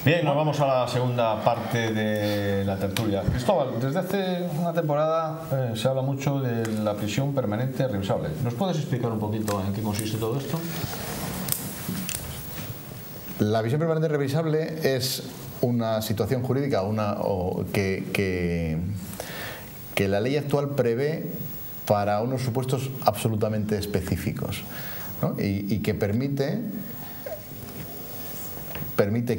Bien, nos vamos a la segunda parte de la tertulia. Cristóbal, desde hace una temporada se habla mucho de la prisión permanente revisable. ¿Nos puedes explicar un poquito en qué consiste todo esto? La prisión permanente revisable es una situación jurídica que la ley actual prevé para unos supuestos absolutamente específicos, ¿no? y que permite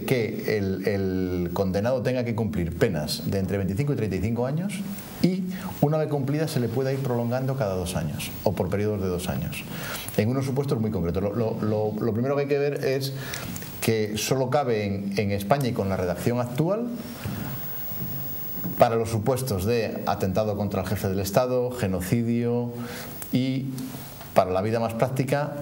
que el condenado tenga que cumplir penas de entre 25 y 35 años y una vez cumplida se le pueda ir prolongando cada 2 años o por periodos de 2 años en unos supuestos muy concretos. Lo primero que hay que ver es que solo cabe en España y con la redacción actual para los supuestos de atentado contra el jefe del Estado, genocidio y, para la vida más práctica,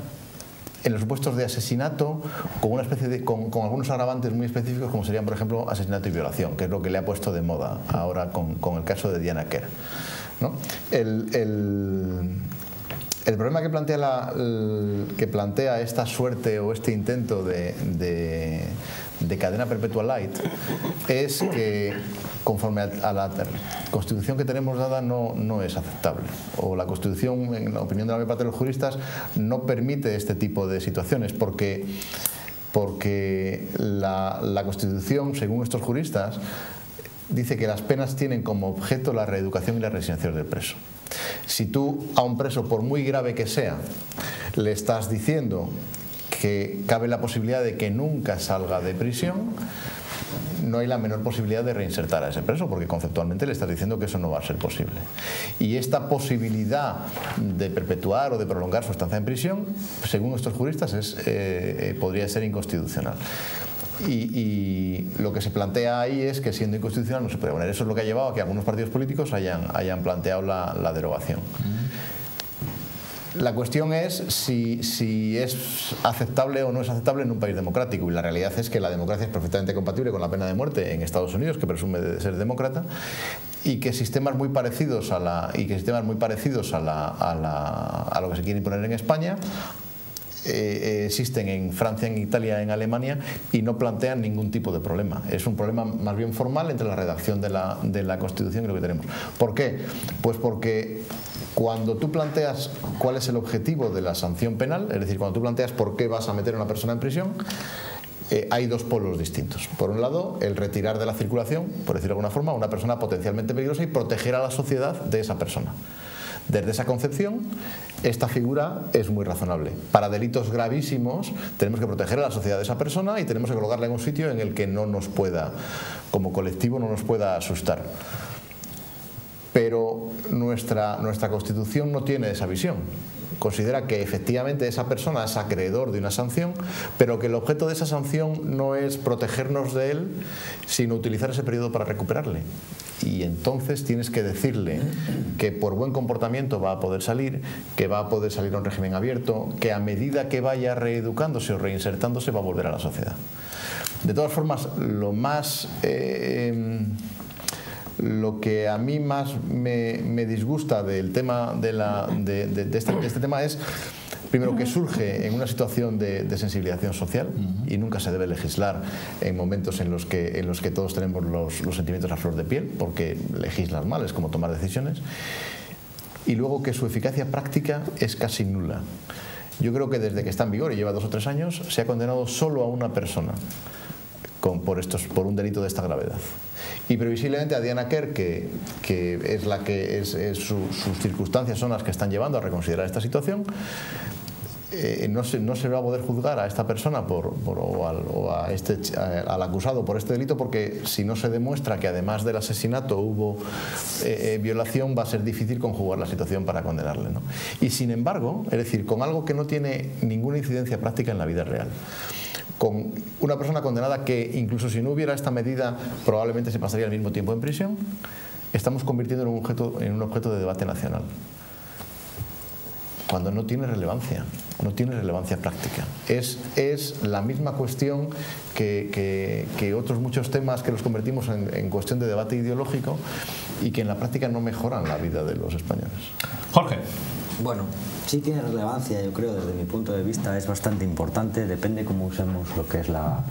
en los supuestos de asesinato con una especie de con algunos agravantes muy específicos, como serían, por ejemplo, asesinato y violación, que es lo que le ha puesto de moda ahora con el caso de Diana Quer, ¿no? El problema que plantea esta suerte o este intento de cadena perpetua light es que, conforme a la Constitución que tenemos dada, no es aceptable, o la Constitución, en la opinión de la mayor parte de los juristas, no permite este tipo de situaciones, porque la Constitución, según estos juristas, dice que las penas tienen como objeto la reeducación y la reinserción del preso. Si tú a un preso, por muy grave que sea, le estás diciendo que cabe la posibilidad de que nunca salga de prisión, no hay la menor posibilidad de reinsertar a ese preso, porque conceptualmente le estás diciendo que eso no va a ser posible. Y esta posibilidad de perpetuar o de prolongar su estancia en prisión, según estos juristas, podría ser inconstitucional. Y lo que se plantea ahí es que, siendo inconstitucional, no se puede poner. Eso es lo que ha llevado a que algunos partidos políticos hayan planteado la derogación. La cuestión es si es aceptable o no es aceptable en un país democrático, y la realidad es que la democracia es perfectamente compatible con la pena de muerte en Estados Unidos, que presume de ser demócrata, y que sistemas muy parecidos a lo que se quiere imponer en España existen en Francia, en Italia, en Alemania, y no plantean ningún tipo de problema. Es un problema más bien formal entre la redacción de la Constitución y lo que tenemos. ¿Por qué? Pues porque cuando tú planteas cuál es el objetivo de la sanción penal, es decir, cuando tú planteas por qué vas a meter a una persona en prisión, hay dos polos distintos. Por un lado, el retirar de la circulación, por decirlo de alguna forma, a una persona potencialmente peligrosa y proteger a la sociedad de esa persona. Desde esa concepción, esta figura es muy razonable. Para delitos gravísimos tenemos que proteger a la sociedad de esa persona y tenemos que colocarla en un sitio en el que no nos pueda, como colectivo, no nos pueda asustar. Pero nuestra Constitución no tiene esa visión. Considera que efectivamente esa persona es acreedor de una sanción, pero que el objeto de esa sanción no es protegernos de él, sino utilizar ese periodo para recuperarle. Y entonces tienes que decirle que por buen comportamiento va a poder salir, que va a poder salir a un régimen abierto, que a medida que vaya reeducándose o reinsertándose va a volver a la sociedad. De todas formas, lo que a mí más me disgusta del tema de este tema es, primero, que surge en una situación de sensibilización social, y nunca se debe legislar en momentos en los que todos tenemos los sentimientos a flor de piel, porque legislar mal es como tomar decisiones, y luego que su eficacia práctica es casi nula. Yo creo que desde que está en vigor, y lleva 2 o 3 años, se ha condenado solo a una persona por un delito de esta gravedad. Y previsiblemente a Diana Quer, que es la que sus circunstancias son las que están llevando a reconsiderar esta situación, no se va a poder juzgar a esta persona al acusado por este delito, porque si no se demuestra que además del asesinato hubo violación, va a ser difícil conjugar la situación para condenarle, ¿no? Y sin embargo, es decir, con algo que no tiene ninguna incidencia práctica en la vida real, con una persona condenada que, incluso si no hubiera esta medida, probablemente se pasaría el mismo tiempo en prisión, estamos convirtiendo en un objeto de debate nacional, cuando no tiene relevancia práctica. Es la misma cuestión que otros muchos temas que los convertimos en cuestión de debate ideológico y que en la práctica no mejoran la vida de los españoles. Jorge. Bueno, sí tiene relevancia, yo creo, desde mi punto de vista es bastante importante, depende cómo usemos lo que es la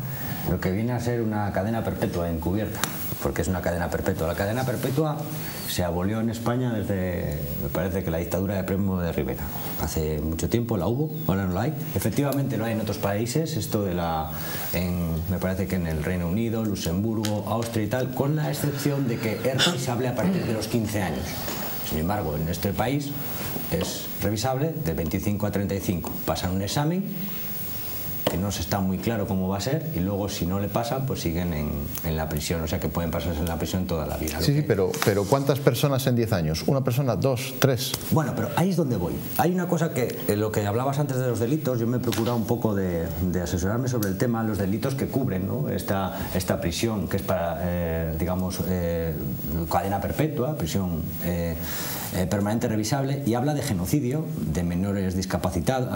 lo que viene a ser una cadena perpetua encubierta, porque es una cadena perpetua. La cadena perpetua se abolió en España desde, me parece que la dictadura de Primo de Rivera. Hace mucho tiempo la hubo, ahora no la hay. Efectivamente lo hay en otros países, esto de me parece que en el Reino Unido, Luxemburgo, Austria y tal, con la excepción de que es revisable a partir de los 15 años. Sin embargo, en este país es revisable de 25 a 35. Pasan un examen que no se está muy claro cómo va a ser y luego si no le pasan pues siguen en la prisión, o sea que pueden pasarse en la prisión toda la vida. Sí, pero ¿cuántas personas en 10 años? ¿Una persona? ¿Dos? ¿Tres? Bueno, pero ahí es donde voy. Hay una cosa que, lo que hablabas antes de los delitos, yo me he procurado un poco de asesorarme sobre el tema, los delitos que cubren, ¿no? esta prisión que es para, digamos, cadena perpetua, prisión permanente revisable, y habla de genocidio, de menores discapacitados,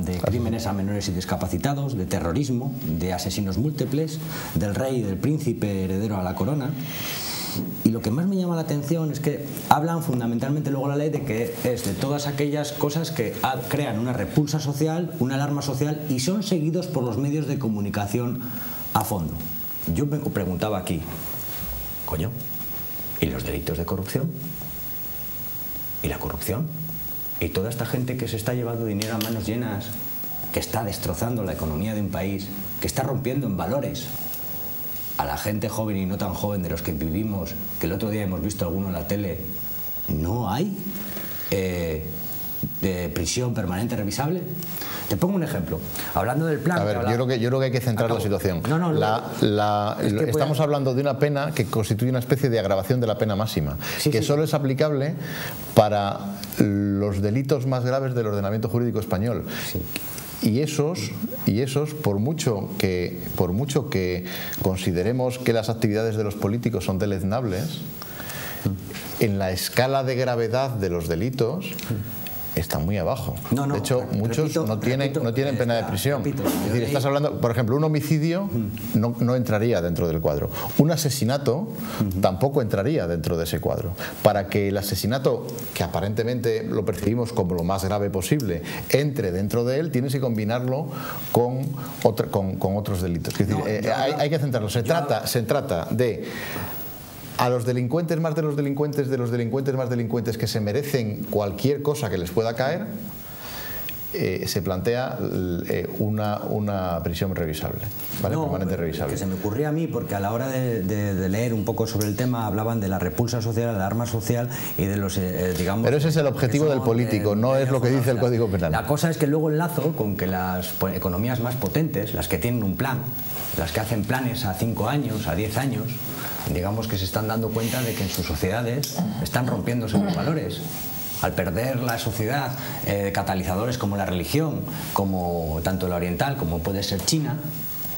de crímenes a menores y discapacitados, de terrorismo, de asesinos múltiples, del rey y del príncipe heredero a la corona. Y lo que más me llama la atención es que hablan fundamentalmente luego la ley de que es de todas aquellas cosas que crean una repulsa social, una alarma social y son seguidos por los medios de comunicación a fondo. Yo me preguntaba aquí, coño, ¿y los delitos de corrupción? ¿Y la corrupción? ¿Y toda esta gente que se está llevando dinero a manos llenas, que está destrozando la economía de un país, que está rompiendo en valores a la gente joven y no tan joven de los que vivimos, que el otro día hemos visto alguno en la tele? ¿No hay de prisión permanente revisable? Te pongo un ejemplo. Hablando del plan... A ver, yo creo que hay que centrar la situación. Estamos hablando de una pena que constituye una especie de agravación de la pena máxima, que solo es aplicable para los delitos más graves del ordenamiento jurídico español. Sí. Y esos por mucho que consideremos que las actividades de los políticos son deleznables, en la escala de gravedad de los delitos está muy abajo. De hecho, muchos no tienen pena de prisión. Es decir, estás hablando, por ejemplo, un homicidio no entraría dentro del cuadro. Un asesinato tampoco entraría dentro de ese cuadro. Para que el asesinato, que aparentemente lo percibimos como lo más grave posible, entre dentro de él, tienes que combinarlo con otros delitos. Es decir, hay que centrarlo. Se trata de... a los delincuentes más de los delincuentes más delincuentes que se merecen cualquier cosa que les pueda caer, se plantea una prisión revisable, ¿vale? Permanente revisable. Que se me ocurría a mí, porque a la hora de leer un poco sobre el tema hablaban de la repulsa social, la alarma social y de los, digamos... Pero ese es el objetivo del político, no es lo que dice el Código Penal. La cosa es que luego enlazo con que las economías más potentes, las que tienen un plan, las que hacen planes a 5 años, a 10 años, digamos que se están dando cuenta de que en sus sociedades están rompiéndose los valores. Al perder la sociedad catalizadores como la religión, como tanto la oriental como puede ser China,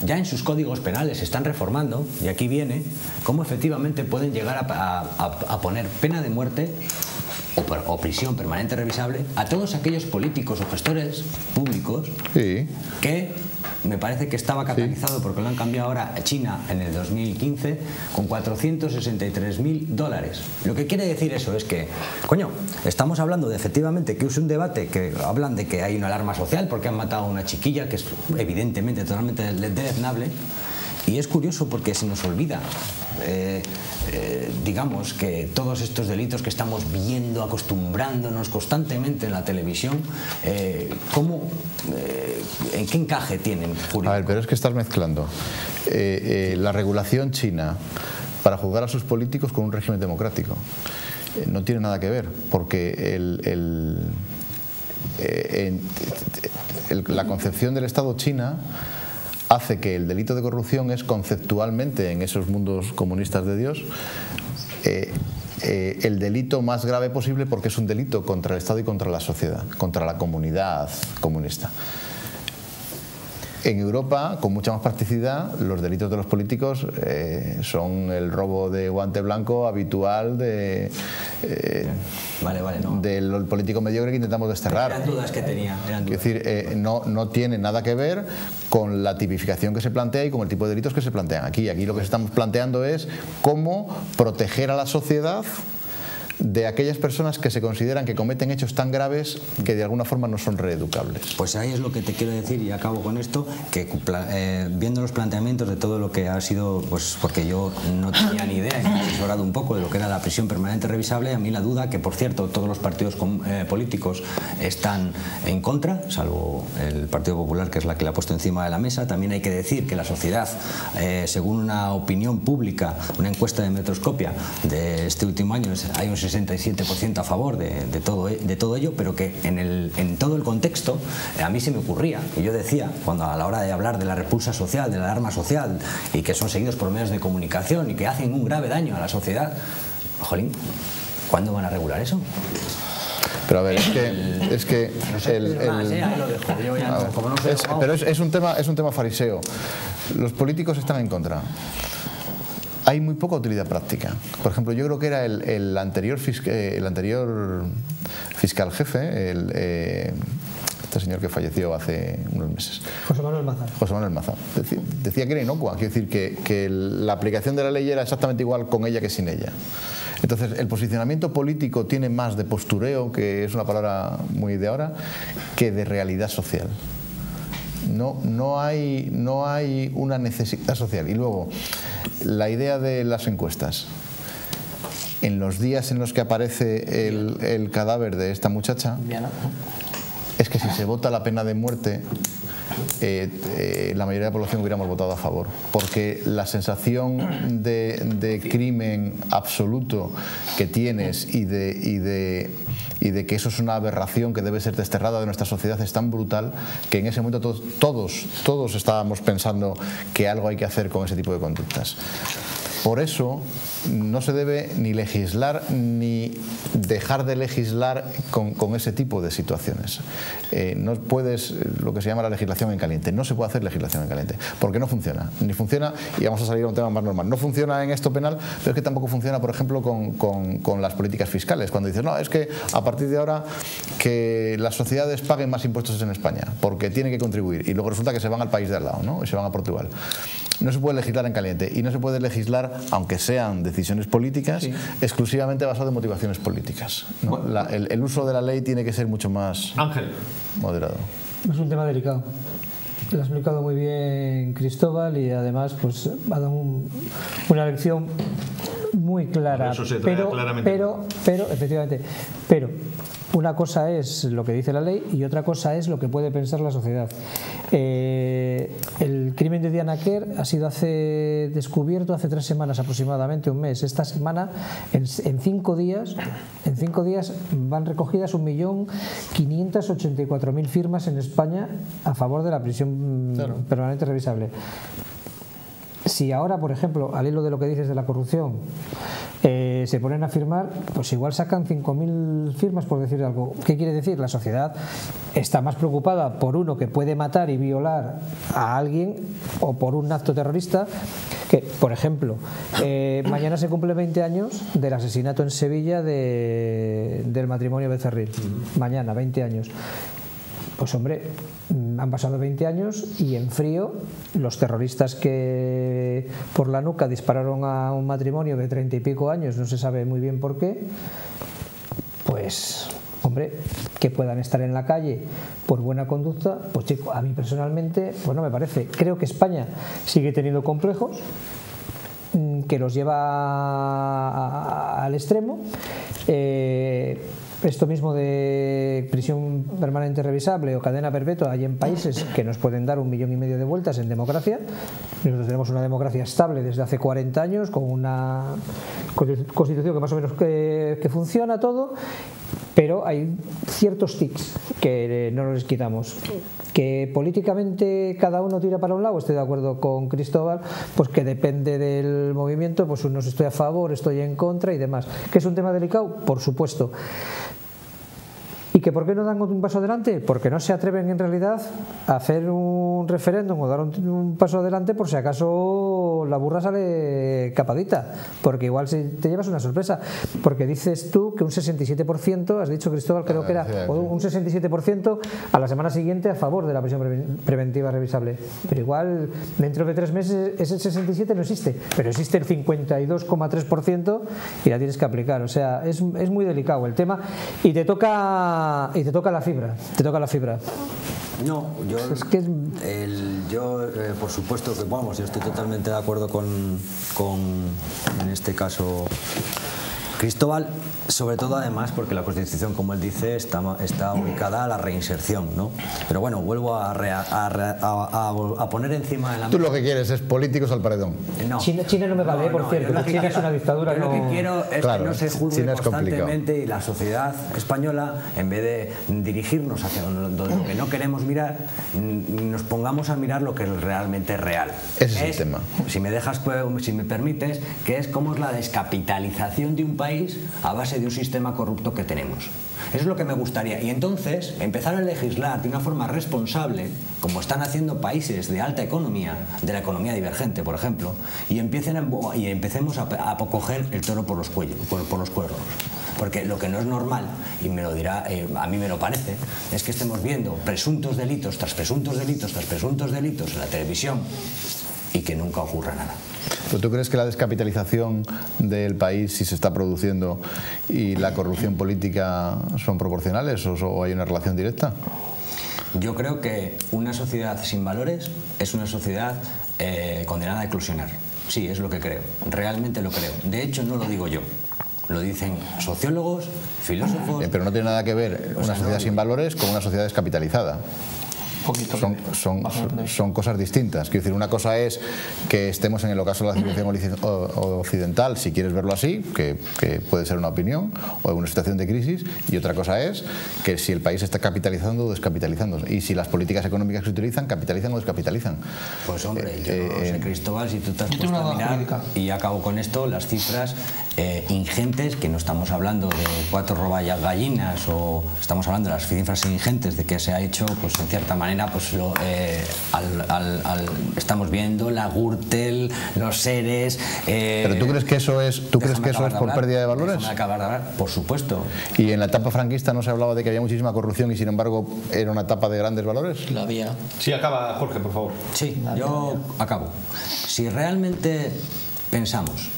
ya en sus códigos penales se están reformando, y aquí viene cómo efectivamente pueden llegar a poner pena de muerte o prisión permanente revisable a todos aquellos políticos o gestores públicos que me parece que estaba catalizado porque lo han cambiado ahora a China en el 2015 con $463.000. Lo que quiere decir eso es que, coño, estamos hablando de efectivamente que es un debate que hablan de que hay una alarma social porque han matado a una chiquilla, que es evidentemente totalmente deleznable. Y es curioso porque se nos olvida, digamos, que todos estos delitos que estamos viendo, acostumbrándonos constantemente en la televisión, ¿en qué encaje tienen jurídico? A ver, pero es que estás mezclando la regulación china para juzgar a sus políticos con un régimen democrático. No tiene nada que ver, porque la concepción del Estado china hace que el delito de corrupción es conceptualmente, en esos mundos comunistas de Dios, el delito más grave posible, porque es un delito contra el Estado y contra la sociedad, contra la comunidad comunista. En Europa, con mucha más practicidad, los delitos de los políticos son el robo de guante blanco habitual del político mediocre que intentamos desterrar. Eran dudas que tenía. Es decir, no tiene nada que ver con la tipificación que se plantea y con el tipo de delitos que se plantean aquí. Aquí lo que estamos planteando es cómo proteger a la sociedad de aquellas personas que se consideran que cometen hechos tan graves que de alguna forma no son reeducables. Pues ahí es lo que te quiero decir, y acabo con esto, que viendo los planteamientos de todo lo que ha sido, pues porque yo no tenía ni idea, y me he asesorado un poco de lo que era la prisión permanente revisable, a mí la duda, que por cierto todos los partidos políticos están en contra, salvo el Partido Popular, que es la que la ha puesto encima de la mesa. También hay que decir que la sociedad, según una opinión pública, una encuesta de Metroscopia de este último año, hay un 67% a favor de todo ello, pero que en todo el contexto a mí se me ocurría, y yo decía, cuando a la hora de hablar de la repulsa social, de la alarma social, y que son seguidos por medios de comunicación y que hacen un grave daño a la sociedad, jolín, ¿cuándo van a regular eso? Pero a ver, es un tema fariseo. Los políticos están en contra. Hay muy poca utilidad práctica. Por ejemplo, yo creo que era el anterior fiscal jefe, este señor que falleció hace unos meses. José Manuel Mazán. José Manuel Mazán. Decía que era inocua, quiero decir que la aplicación de la ley era exactamente igual con ella que sin ella. Entonces, el posicionamiento político tiene más de postureo, que es una palabra muy de ahora, que de realidad social. No hay una necesidad social. Y luego, la idea de las encuestas. En los días en los que aparece el cadáver de esta muchacha, es que si se vota la pena de muerte, la mayoría de la población hubiéramos votado a favor, porque la sensación de crimen absoluto que tienes y de que eso es una aberración que debe ser desterrada de nuestra sociedad es tan brutal que en ese momento todos estábamos pensando que algo hay que hacer con ese tipo de conductas. Por eso no se debe ni legislar ni dejar de legislar con ese tipo de situaciones. No puedes, lo que se llama la legislación en caliente, no se puede hacer legislación en caliente, porque no funciona, ni funciona, y vamos a salir a un tema más normal, no funciona en esto penal, pero es que tampoco funciona, por ejemplo, con las políticas fiscales, cuando dices, no, es que a partir de ahora que las sociedades paguen más impuestos en España, porque tienen que contribuir, y luego resulta que se van al país de al lado, ¿no? Y se van a Portugal. No se puede legislar en caliente, y no se puede legislar, aunque sean decisiones políticas, sí, exclusivamente basado en motivaciones políticas, ¿no? Bueno, el uso de la ley tiene que ser mucho más moderado. Es un tema delicado. Lo ha explicado muy bien Cristóbal, y además pues ha dado una lección muy clara. Eso se trae claramente. Pero efectivamente, una cosa es lo que dice la ley y otra cosa es lo que puede pensar la sociedad. El crimen de Diana Quer ha sido descubierto hace 3 semanas aproximadamente, un mes. Esta semana, en 5 días van recogidas 1.584.000 firmas en España a favor de la prisión permanente revisable. Si ahora, por ejemplo, al hilo de lo que dices de la corrupción, se ponen a firmar, pues igual sacan 5.000 firmas, por decir algo. ¿Qué quiere decir? La sociedad está más preocupada por uno que puede matar y violar a alguien, o por un acto terrorista, que, por ejemplo, mañana se cumple 20 años del asesinato en Sevilla del matrimonio Becerril. Mañana, 20 años. Pues hombre, han pasado 20 años y en frío los terroristas que por la nuca dispararon a un matrimonio de 30 y pico años, no se sabe muy bien por qué, pues hombre, que puedan estar en la calle por buena conducta, pues chico, a mí personalmente pues no me parece. Creo que España sigue teniendo complejos que los lleva al extremo. Esto mismo de prisión permanente revisable o cadena perpetua hay en países que nos pueden dar 1,5 millones de vueltas en democracia. Nosotros tenemos una democracia estable desde hace 40 años con una constitución que más o menos que funciona todo, pero hay ciertos tics que no nos les quitamos. Que políticamente cada uno tira para un lado, estoy de acuerdo con Cristóbal, pues que depende del movimiento, pues unos estoy a favor, estoy en contra y demás. ¿Que es un tema delicado? Por supuesto. ¿Y que por qué no dan un paso adelante? Porque no se atreven en realidad a hacer un referéndum o dar un paso adelante por si acaso luego la burra sale capadita, porque igual te llevas una sorpresa, porque dices tú que un 67%, has dicho, Cristóbal, creo que era un 67% a la semana siguiente a favor de la prisión preventiva revisable, pero igual dentro de 3 meses ese 67 no existe, pero existe el 52,3% y la tienes que aplicar. O sea, es muy delicado el tema y te toca la fibra, No, yo, es que por supuesto que vamos, yo estoy totalmente de acuerdo con en este caso Cristóbal, sobre todo además porque la Constitución, como él dice, está ubicada a la reinserción, ¿no? Pero bueno, vuelvo a poner encima de la mesa. Tú lo que quieres es políticos al paredón. No. China no me vale, por cierto, China es una dictadura. Yo lo que quiero es que no se juzgue constantemente y la sociedad española, en vez de dirigirnos hacia donde lo que no queremos mirar, nos pongamos a mirar lo que realmente es real. Ese es el tema. Si me permites, que es cómo es la descapitalización de un país a base de un sistema corrupto que tenemos. Eso es lo que me gustaría. Y entonces empezar a legislar de una forma responsable, como están haciendo países de alta economía, de la economía divergente, por ejemplo, y empecemos a coger el toro por los cuernos. Porque lo que no es normal, y me lo dirá, a mí me lo parece, es que estemos viendo presuntos delitos tras presuntos delitos tras presuntos delitos en la televisión y que nunca ocurra nada. ¿Pero tú crees que la descapitalización del país, si se está produciendo, y la corrupción política son proporcionales o hay una relación directa? Yo creo que una sociedad sin valores es una sociedad condenada a eclosionar. Sí, es lo que creo. Realmente lo creo. De hecho, no lo digo yo. Lo dicen sociólogos, filósofos... Pero no tiene nada que ver una sociedad sin valores con una sociedad descapitalizada. Son cosas distintas. Quiero decir, una cosa es que estemos en el ocaso de la civilización occidental, si quieres verlo así, que puede ser una opinión, o en una situación de crisis, y otra cosa es que si el país está capitalizando o descapitalizando, y si las políticas económicas que se utilizan capitalizan o descapitalizan. Pues hombre, yo no sé, Cristóbal, si tú te has puesto a mirar, y acabo con esto, las cifras ingentes, que no estamos hablando de 4 roballas gallinas, o estamos hablando de las cifras ingentes de que se ha hecho, pues en cierta manera, pues estamos viendo la Gürtel, los seres... ¿Pero tú crees que eso es, por pérdida de valores? Déjame acabar de hablar, por supuesto. ¿Y en la etapa franquista no se hablaba de que había muchísima corrupción y sin embargo era una etapa de grandes valores? Lo había. Sí, acaba, Jorge, por favor. Sí, yo acabo. Si realmente pensamos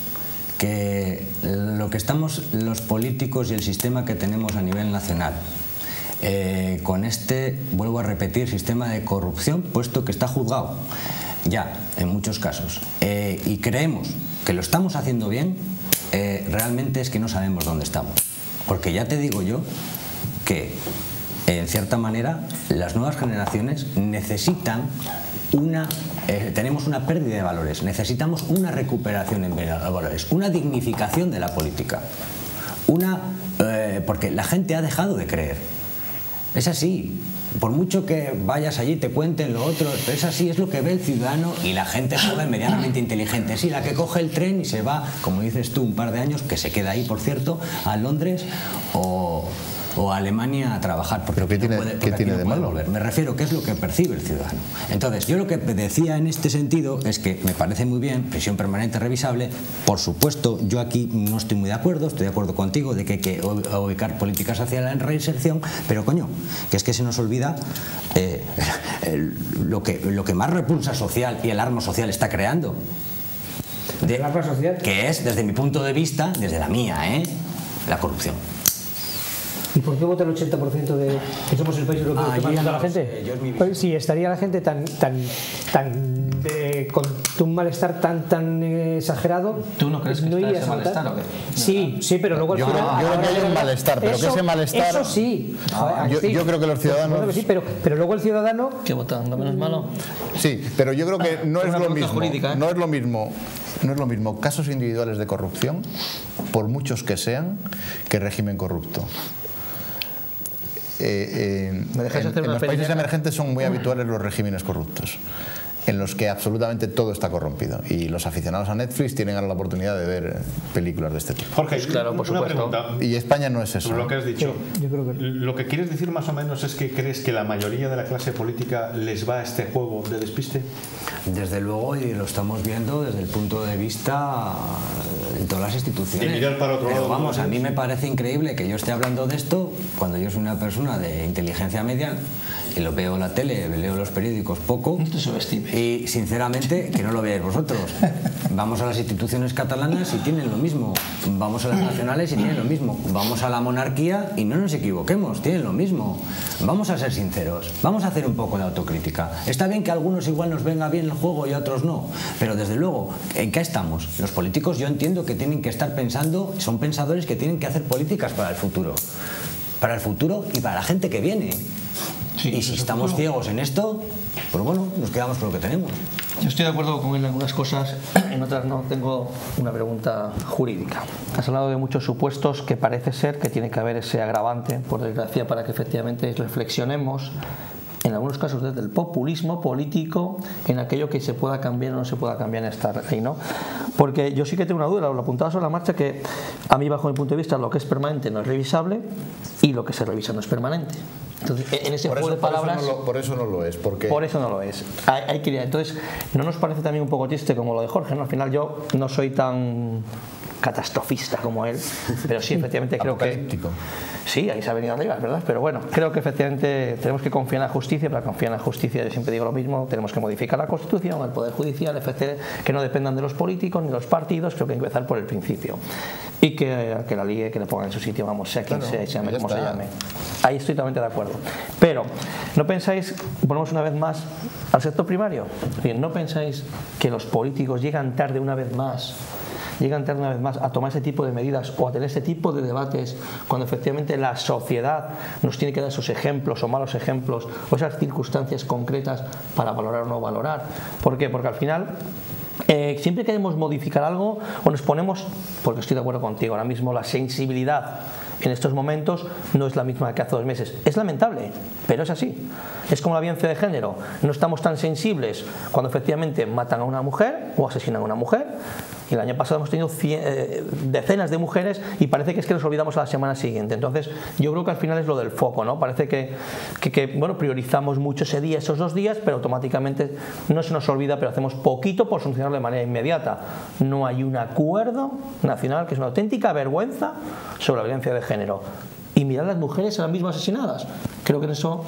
que lo que estamos los políticos y el sistema que tenemos a nivel nacional, con este, vuelvo a repetir, sistema de corrupción, puesto que está juzgado ya en muchos casos, y creemos que lo estamos haciendo bien, realmente es que no sabemos dónde estamos. Porque ya te digo yo que, en cierta manera, las nuevas generaciones necesitan tenemos una pérdida de valores, necesitamos una recuperación en valores, una dignificación de la política, porque la gente ha dejado de creer. Es así, por mucho que vayas allí, te cuenten lo otro, pero es así, es lo que ve el ciudadano y la gente joven medianamente inteligente. Sí, la que coge el tren y se va, como dices tú, un par de años, que se queda ahí, por cierto, a Londres o a Alemania a trabajar, porque ¿Pero qué tiene de malo? Volver. Me refiero que es lo que percibe el ciudadano. Entonces, yo lo que decía en este sentido es que me parece muy bien, prisión permanente revisable. Por supuesto, yo aquí no estoy muy de acuerdo, estoy de acuerdo contigo de que hay que ubicar políticas hacia la reinserción, pero coño, que es que se nos olvida lo que más repulsa social y alarma social está creando. Que es, desde mi punto de vista, desde la mía, la corrupción. ¿Y por qué vota el 80% de que somos el país europeo que más vota la gente? Pues si estaría la gente con un malestar tan exagerado, ¿tú no crees que no está irías ese a malestar votar? o qué? Sí, pero luego yo creo que hay un malestar, pero que ese malestar... Eso sí. Yo creo que los ciudadanos... Bueno, sí, pero luego el ciudadano... ¿Qué vota? ¿No menos malo? Sí, pero yo creo que no es lo mismo. Jurídica, No es lo mismo casos individuales de corrupción, por muchos que sean, que régimen corrupto. En los países emergentes son muy habituales los regímenes corruptos. en los que absolutamente todo está corrompido. Y los aficionados a Netflix tienen ahora la oportunidad de ver películas de este tipo. Jorge, Pues claro, por una supuesto. pregunta. Y España no es eso. Sobre lo que has dicho, yo creo que... lo que quieres decir más o menos es que crees que la mayoría de la clase política les va a este juego de despiste. Desde luego, y lo estamos viendo desde el punto de vista de todas las instituciones. De mirar para otro Pero lado, vamos, ¿no? a mí me parece increíble que yo esté hablando de esto cuando yo soy una persona de inteligencia media y lo veo en la tele, leo los periódicos poco. No te subestimes. Y sinceramente, que no lo veáis vosotros. Vamos a las instituciones catalanas y tienen lo mismo. Vamos a las nacionales y tienen lo mismo. Vamos a la monarquía y no nos equivoquemos, tienen lo mismo. Vamos a ser sinceros, vamos a hacer un poco de autocrítica. Está bien que a algunos igual nos venga bien el juego y a otros no, pero desde luego, ¿en qué estamos? Los políticos yo entiendo que tienen que estar pensando, son pensadores que tienen que hacer políticas para el futuro y para la gente que viene. Sí, y si estamos ciegos en esto, pues bueno, nos quedamos con lo que tenemos. Yo estoy de acuerdo con él en algunas cosas, en otras no. Tengo una pregunta jurídica. Has hablado de muchos supuestos que parece ser que tiene que haber ese agravante, por desgracia, para que efectivamente reflexionemos, en algunos casos desde el populismo político, en aquello que se pueda cambiar o no se pueda cambiar en esta ley, ¿no? Porque yo sí que tengo una duda, lo apuntaba sobre la marcha, que a mí, bajo mi punto de vista, lo que es permanente no es revisable y lo que se revisa no es permanente. Entonces, en ese juego de palabras... Por eso no lo es. Porque... Por eso no lo es. Hay que ir. Entonces, ¿no nos parece también un poco triste como lo de Jorge, ¿no? Al final yo no soy tan catastrofista como él, pero sí, efectivamente creo que... Sí, ahí se ha venido arriba, ¿verdad? Pero bueno, creo que efectivamente tenemos que confiar en la justicia. Para confiar en la justicia, yo siempre digo lo mismo, tenemos que modificar la Constitución, el Poder Judicial, que no dependan de los políticos ni los partidos. Creo que hay que empezar por el principio. Y que la ligue, que le pongan en su sitio, vamos, sea quien sea, se llame como se llame. Ahí estoy totalmente de acuerdo. Pero, ¿no pensáis, ponemos una vez más al sector primario? Bien, ¿no pensáis que los políticos llegan tarde una vez más a tomar ese tipo de medidas o a tener ese tipo de debates cuando efectivamente la sociedad nos tiene que dar esos ejemplos o malos ejemplos o esas circunstancias concretas para valorar o no valorar? ¿Por qué? Porque al final siempre queremos modificar algo o nos ponemos, porque estoy de acuerdo contigo, ahora mismo la sensibilidad en estos momentos no es la misma que hace 2 meses. Es lamentable, pero es así. Es como la violencia de género. No estamos tan sensibles cuando efectivamente matan a una mujer o asesinan a una mujer. Y el año pasado hemos tenido decenas de mujeres y parece que es que nos olvidamos a la semana siguiente. Entonces yo creo que al final es lo del foco, ¿no? Parece que bueno, priorizamos mucho ese día, esos 2 días, pero automáticamente no se nos olvida, pero hacemos poquito por solucionarlo de manera inmediata. No hay un acuerdo nacional, que es una auténtica vergüenza, sobre la violencia de género. Y mirad las mujeres ahora mismo asesinadas. Creo que en eso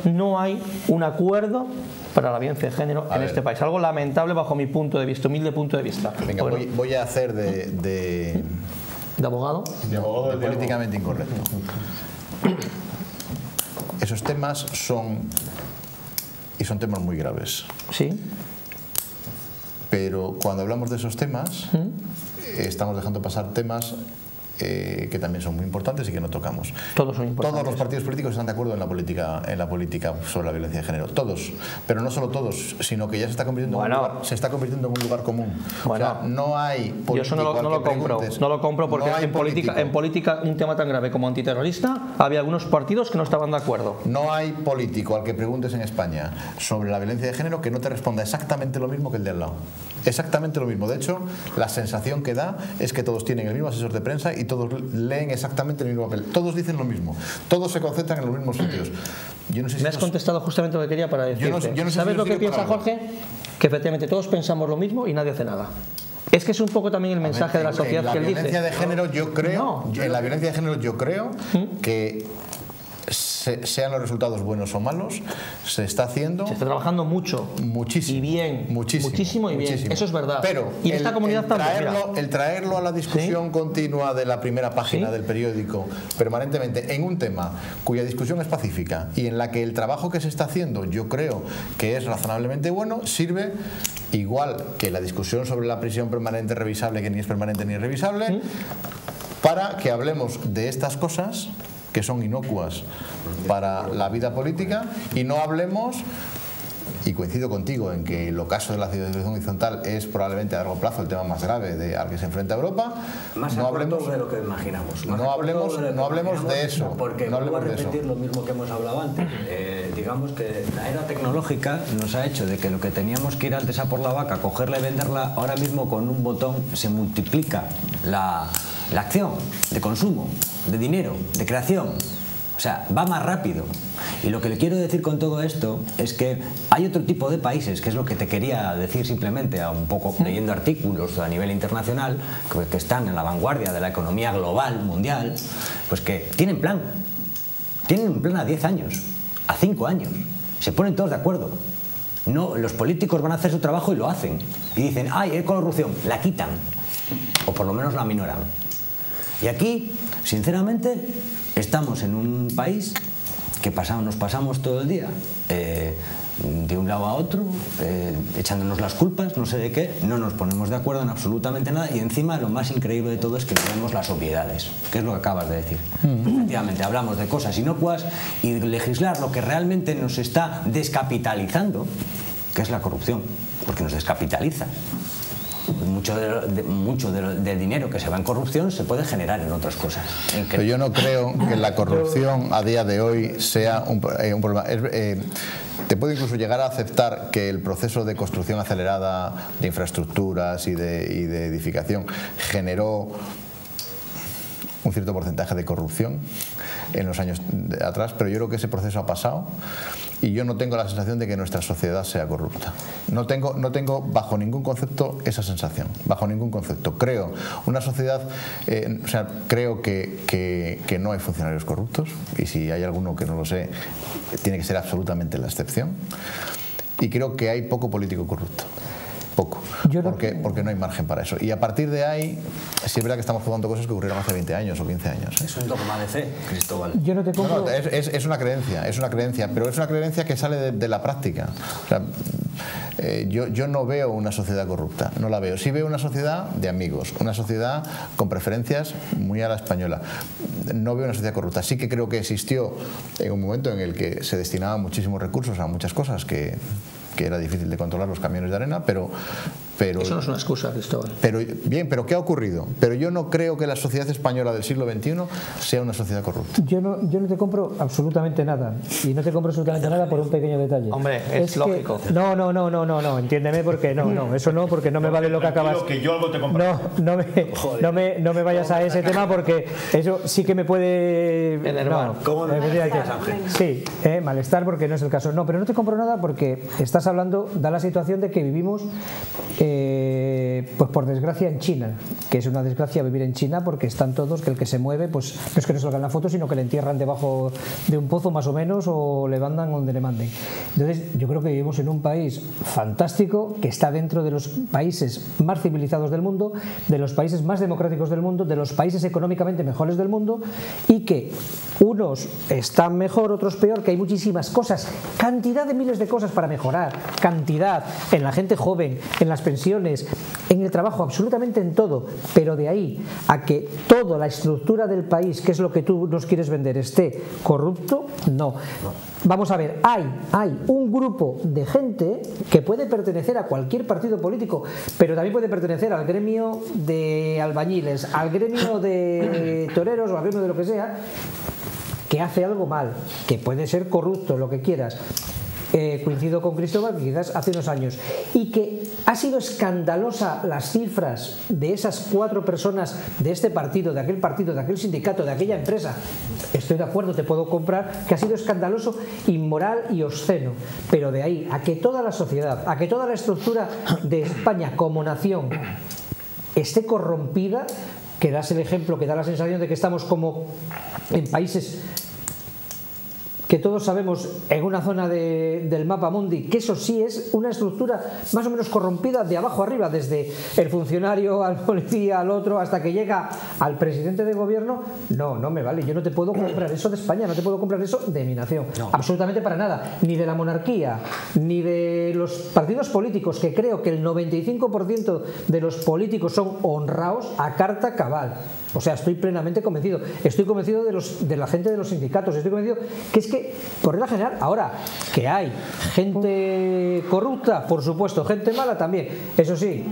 no hay un acuerdo para la violencia de género en este país. Algo lamentable bajo mi punto de vista, humilde punto de vista. Venga, voy a hacer de abogado. De políticamente incorrecto. Esos temas son temas muy graves. Sí. Pero cuando hablamos de esos temas, estamos dejando pasar temas que también son muy importantes y que no tocamos. Todos son importantes. Todos los partidos políticos están de acuerdo en la política sobre la violencia de género. Todos. Pero no solo todos, sino que ya se está convirtiendo en un lugar común. Bueno, o sea, no hay político. Yo eso no lo compro porque en política un tema tan grave como antiterrorista había algunos partidos que no estaban de acuerdo. No hay político al que preguntes en España sobre la violencia de género que no te responda exactamente lo mismo que el de al lado. Exactamente lo mismo. De hecho, la sensación que da es que todos tienen el mismo asesor de prensa y todos leen exactamente el mismo papel. Todos dicen lo mismo. Todos se concentran en los mismos sitios. Yo no sé si me has contestado justamente lo que quería para decirte. Yo no sé ¿Sabes si lo que piensa Jorge? Que efectivamente todos pensamos lo mismo y nadie hace nada. Es que es un poco también el mensaje de la sociedad que él dice. En la violencia de género yo creo que sean los resultados buenos o malos, se está haciendo. Se está trabajando mucho. Muchísimo. Y bien. Muchísimo y bien. Muchísimo. Eso es verdad. Pero y en esta comunidad el traerlo a la discusión continua de la primera página del periódico permanentemente en un tema cuya discusión es pacífica y en la que el trabajo que se está haciendo yo creo que es razonablemente bueno, sirve igual que la discusión sobre la prisión permanente revisable, que ni es permanente ni es revisable, para que hablemos de estas cosas que son inocuas para la vida política y no hablemos y coincido contigo en que el ocaso de la civilización horizontal es probablemente a largo plazo el tema más grave al que se enfrenta Europa. Más no hablemos de lo que imaginamos. No hablemos de eso. Porque no vuelvo a hablemos repetir lo mismo que hemos hablado antes. Digamos que la era tecnológica nos ha hecho de que lo que teníamos que ir antes a por la vaca, cogerla y venderla, ahora mismo con un botón se multiplica la acción de consumo, de dinero, de creación. O sea, va más rápido. Y lo que le quiero decir con todo esto es que hay otro tipo de países, que es lo que te quería decir simplemente, un poco leyendo artículos a nivel internacional, que están en la vanguardia de la economía global, mundial, pues que tienen plan. Tienen un plan a 10 años, a 5 años. Se ponen todos de acuerdo. No, los políticos van a hacer su trabajo y lo hacen. Y dicen, ¡ay, hay corrupción! La quitan. O por lo menos la minoran. Y aquí, sinceramente, estamos en un país que nos pasamos todo el día de un lado a otro, echándonos las culpas, no sé de qué, no nos ponemos de acuerdo en absolutamente nada y encima lo más increíble de todo es que no vemos las obviedades, que es lo que acabas de decir. Efectivamente, hablamos de cosas inocuas y legislar lo que realmente nos está descapitalizando, que es la corrupción, porque nos descapitaliza. Mucho del dinero que se va en corrupción se puede generar en otras cosas. Pero yo no creo que la corrupción a día de hoy sea un problema. Te puedo incluso llegar a aceptar que el proceso de construcción acelerada de infraestructuras y de edificación generó un cierto porcentaje de corrupción en los años atrás, pero yo creo que ese proceso ha pasado y yo no tengo la sensación de que nuestra sociedad sea corrupta. No tengo bajo ningún concepto esa sensación, bajo ningún concepto. Creo una sociedad, creo que no hay funcionarios corruptos y si hay alguno que no lo sé, tiene que ser absolutamente la excepción. Y creo que hay poco político corrupto. Poco, porque no hay margen para eso. Y a partir de ahí, sí es verdad que estamos jugando cosas que ocurrieron hace 20 años o 15 años. Es un dogma de fe, Cristóbal. Yo no te compro... No, es una creencia, pero es una creencia que sale de la práctica. O sea, yo no veo una sociedad corrupta, no la veo. Sí veo una sociedad de amigos, una sociedad con preferencias muy a la española. No veo una sociedad corrupta. Sí que creo que existió en un momento en el que se destinaban muchísimos recursos a muchas cosas que era difícil de controlar, los camiones de arena, pero eso no es una excusa, Cristóbal. Pero ¿qué ha ocurrido? Pero yo no creo que la sociedad española del siglo XXI sea una sociedad corrupta. Yo no te compro absolutamente nada. Y no te compro absolutamente nada por un pequeño detalle. Hombre, es lógico. No, entiéndeme porque eso no, porque no me vale lo que acabas. Que yo algo te compro. No me vayas a ese tema porque eso sí que me puede enervar. ¿Cómo no? Sí, malestar porque no es el caso. No, pero no te compro nada porque estás hablando, da la situación de que vivimos pues por desgracia en China, que es una desgracia vivir en China porque están todos, que el que se mueve pues no es que no salga en la foto, sino que le entierran debajo de un pozo más o menos o le mandan donde le manden. Entonces yo creo que vivimos en un país fantástico que está dentro de los países más civilizados del mundo, de los países más democráticos del mundo, de los países económicamente mejores del mundo y que unos están mejor, otros peor, que hay muchísimas cosas, cantidad de miles de cosas para mejorar, cantidad en la gente joven, en las pensiones, en el trabajo, absolutamente en todo, pero de ahí a que toda la estructura del país, que es lo que tú nos quieres vender, esté corrupto, no. Vamos a ver, hay un grupo de gente que puede pertenecer a cualquier partido político, pero también puede pertenecer al gremio de albañiles, al gremio de toreros o al gremio de lo que sea, que hace algo mal, que puede ser corrupto, lo que quieras. Coincido con Cristóbal, que quizás hace unos años, y que ha sido escandalosa las cifras de esas 4 personas de este partido, de aquel sindicato, de aquella empresa. Estoy de acuerdo, te puedo comprar que ha sido escandaloso, inmoral y obsceno, pero de ahí a que toda la sociedad, a que toda la estructura de España como nación esté corrompida, que das el ejemplo, que da la sensación de que estamos como en países que todos sabemos en una zona del mapa mundi, que eso sí es una estructura más o menos corrompida de abajo arriba, desde el funcionario al policía, al otro, hasta que llega al presidente de gobierno. No me vale, yo no te puedo comprar eso de España, no te puedo comprar eso de mi nación, absolutamente para nada, ni de la monarquía, ni de los partidos políticos, que creo que el 95% de los políticos son honrados a carta cabal. O sea, estoy plenamente convencido. Estoy convencido de la gente de los sindicatos. Estoy convencido que es que, por regla general, ahora que hay gente corrupta, por supuesto, gente mala también. Eso sí,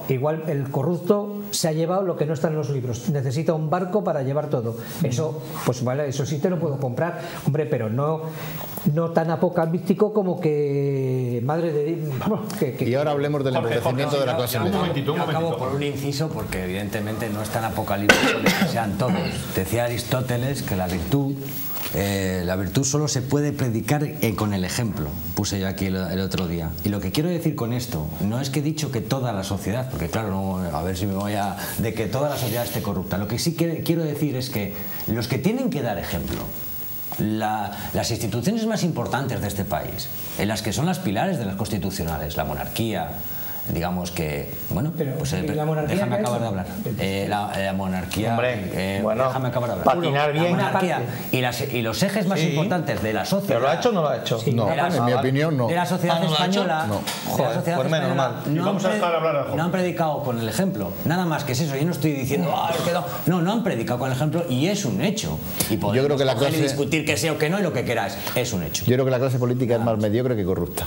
igual el corrupto se ha llevado lo que no está en los libros. Necesita un barco para llevar todo. Eso, pues vale, eso sí te lo puedo comprar, hombre, pero no tan apocalíptico como que madre de y ahora hablemos del empobrecimiento de la clase media. Yo acabo por un inciso porque evidentemente no es tan apocalíptico que sean todos. Decía Aristóteles que la virtud solo se puede predicar con el ejemplo, puse yo aquí el otro día. Y lo que quiero decir con esto no es que he dicho que toda la sociedad, porque claro, no, a ver si me voy a... de que toda la sociedad esté corrupta. Lo que sí quiero decir es que los que tienen que dar ejemplo, las instituciones más importantes de este país, en las que son las pilares de las constitucionales, la monarquía, digamos que, bueno, pues déjame acabar de hablar. La monarquía, hombre, bueno, déjame acabar de hablar. Patinar bien. La monarquía y los ejes más importantes de la sociedad. ¿Pero lo ha hecho o no lo ha hecho? Sí, no, en mi opinión no. De la sociedad española. No. Joder, pues menos mal. No han predicado con el ejemplo. Nada más que es eso. Yo no estoy diciendo, no han predicado con el ejemplo y es un hecho. Y podemos yo creo que la clase... discutir que sea o que no y lo que queráis. Es un hecho. Yo creo que la clase política es más mediocre que corrupta.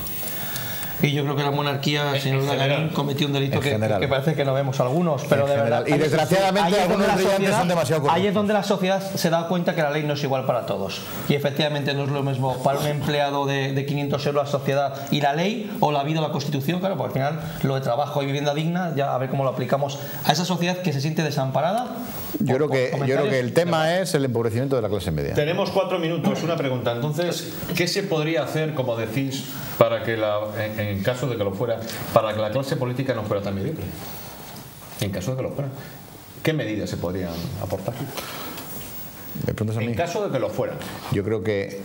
Y yo creo que la monarquía, señor Urdangarín, cometió un delito que parece que no vemos algunos, pero de verdad. Y desgraciadamente algunos brillantes son demasiado corruptos. Ahí es donde la sociedad se da cuenta que la ley no es igual para todos. Y efectivamente no es lo mismo para un empleado de 500 euros la sociedad y la ley, o la vida o la constitución, claro, porque al final lo de trabajo y vivienda digna, ya a ver cómo lo aplicamos a esa sociedad que se siente desamparada. Yo creo que el tema es el empobrecimiento de la clase media. Tenemos 4 minutos, una pregunta. Entonces, ¿qué se podría hacer, como decís, para que en caso de que lo fuera, para que la clase política no fuera tan mediocre? En caso de que lo fuera, ¿qué medidas se podrían aportar? ¿Me preguntas a mí? En caso de que lo fuera. Yo creo que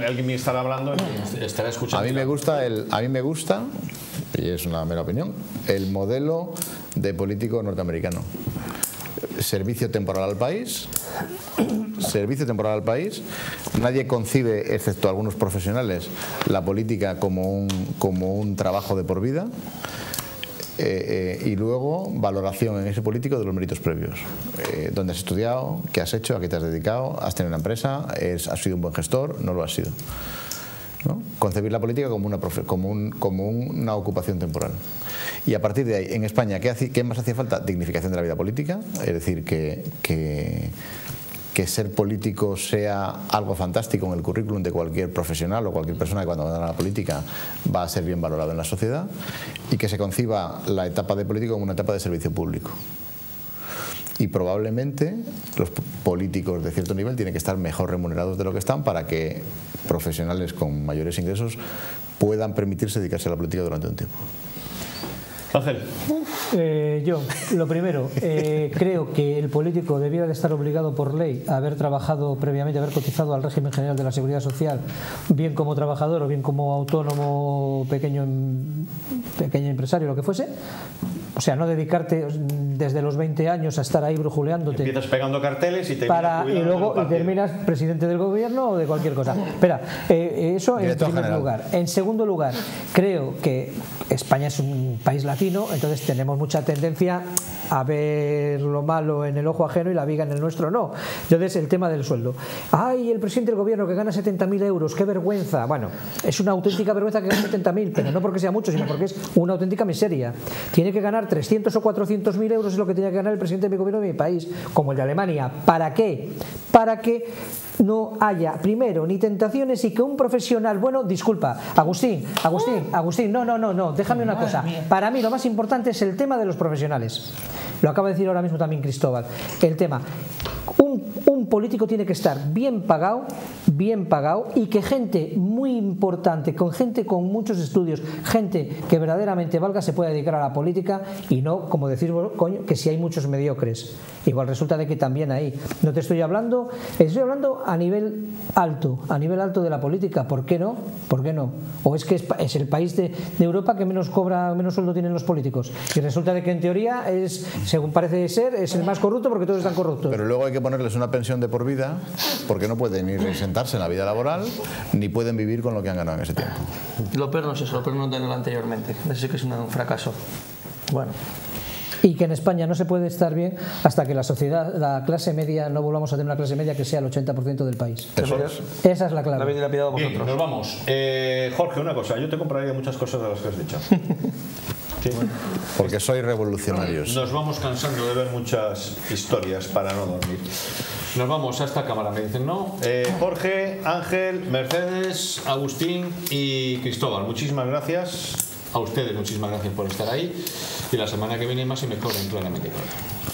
alguien me estará hablando y estará escuchando. A mí me gusta, y es una mera opinión, el modelo de político norteamericano. Servicio temporal al país. Nadie concibe, excepto algunos profesionales, la política como un trabajo de por vida. Y luego valoración en ese político de los méritos previos. ¿Dónde has estudiado? ¿Qué has hecho? ¿A qué te has dedicado? ¿Has tenido una empresa? ¿Has sido un buen gestor? ¿No lo has sido? ¿No? Concebir la política como una ocupación temporal. Y a partir de ahí, en España, ¿qué más hacía falta? Dignificación de la vida política, es decir, que ser político sea algo fantástico en el currículum de cualquier profesional o cualquier persona que cuando va a la política va a ser bien valorado en la sociedad, y que se conciba la etapa de político como una etapa de servicio público. Y probablemente los políticos de cierto nivel tienen que estar mejor remunerados de lo que están para que profesionales con mayores ingresos puedan permitirse dedicarse a la política durante un tiempo. Yo, lo primero, creo que el político debiera de estar obligado por ley a haber trabajado previamente, haber cotizado al régimen general de la Seguridad Social, bien como trabajador o bien como autónomo, pequeño empresario, lo que fuese. O sea, no dedicarte desde los 20 años a estar ahí brujuleándote. Empiezas pegando carteles y terminas presidente del gobierno o de cualquier cosa. Espera, eso en primer lugar. En segundo lugar, creo que España es un país latino, entonces tenemos mucha tendencia a ver lo malo en el ojo ajeno y la viga en el nuestro no. Entonces, el tema del sueldo. ¡Ay, el presidente del gobierno que gana 70.000 euros! ¡Qué vergüenza! Bueno, es una auténtica vergüenza que gane 70.000, pero no porque sea mucho, sino porque es una auténtica miseria. Tiene que ganar 300 o 400.000 euros, es lo que tenía que ganar el presidente de mi gobierno de mi país, como el de Alemania. ¿Para qué? Para que no haya, primero, ni tentaciones y que un profesional, bueno, disculpa, Agustín, no, déjame una cosa. Para mí lo más importante es el tema de los profesionales. Lo acaba de decir ahora mismo también Cristóbal. El tema, un político tiene que estar bien pagado y que gente muy importante, con gente con muchos estudios, gente que verdaderamente valga, se pueda dedicar a la política, y no, como decís vos, coño, que si hay muchos mediocres. Igual resulta de que también ahí. No te estoy hablando a nivel alto de la política. ¿Por qué no? O es que es el país de Europa que menos sueldo tienen los políticos. Y resulta de que en teoría es, según parece ser, es el más corrupto porque todos están corruptos. Pero luego hay que ponerles una pensión de por vida, porque no pueden ni sentarse en la vida laboral, ni pueden vivir con lo que han ganado en ese tiempo. Lo peor no es eso, lo peor no tenerlo anteriormente. Eso sí que es un fracaso. Bueno. y que en España no se puede estar bien hasta que la sociedad, la clase media, no volvamos a tener una clase media que sea el 80% del país. Esa es la clave. Bien, nos vamos. Jorge, una cosa, yo te compraría muchas cosas de las que has dicho. Sí. Porque sois revolucionarios. Nos vamos cansando de ver muchas historias para no dormir. Nos vamos a esta cámara, me dicen, ¿no? Jorge, Ángel, Mercedes, Agustín y Cristóbal, muchísimas gracias. A ustedes, muchísimas gracias por estar ahí. Y la semana que viene más y mejor en Claramente Claro.